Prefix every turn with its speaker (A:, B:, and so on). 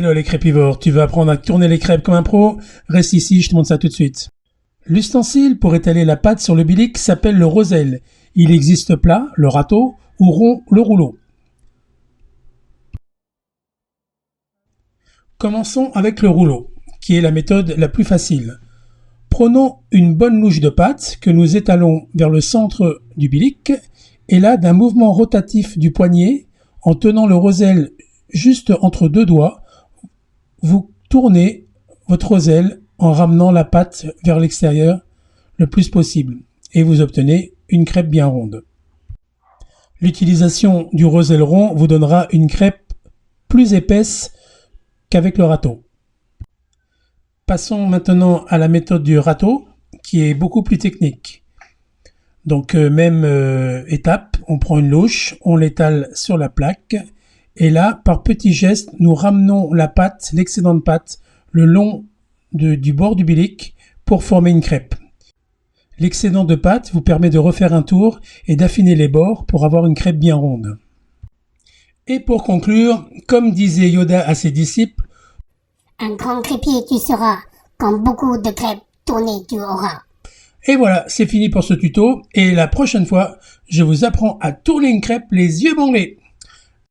A: Hello les crépivores, tu veux apprendre à tourner les crêpes comme un pro? Reste ici, je te montre ça tout de suite. L'ustensile pour étaler la pâte sur le bilic s'appelle le roselle. Il existe plat, le râteau, ou rond, le rouleau. Commençons avec le rouleau, qui est la méthode la plus facile. Prenons une bonne louche de pâte que nous étalons vers le centre du bilic et là, d'un mouvement rotatif du poignet, en tenant le roselle juste entre deux doigts, vous tournez votre roselle en ramenant la pâte vers l'extérieur le plus possible et vous obtenez une crêpe bien ronde. L'utilisation du roselle rond vous donnera une crêpe plus épaisse qu'avec le râteau. Passons maintenant à la méthode du râteau qui est beaucoup plus technique. Donc même étape, on prend une louche, on l'étale sur la plaque et là, par petits gestes, nous ramenons la pâte, l'excédent de pâte, le long du bord du bilic pour former une crêpe. L'excédent de pâte vous permet de refaire un tour et d'affiner les bords pour avoir une crêpe bien ronde. Et pour conclure, comme disait Yoda à ses disciples,
B: un grand crépier tu seras, quand beaucoup de crêpes tournées tu auras.
A: Et voilà, c'est fini pour ce tuto, et la prochaine fois, je vous apprends à tourner une crêpe les yeux bandés.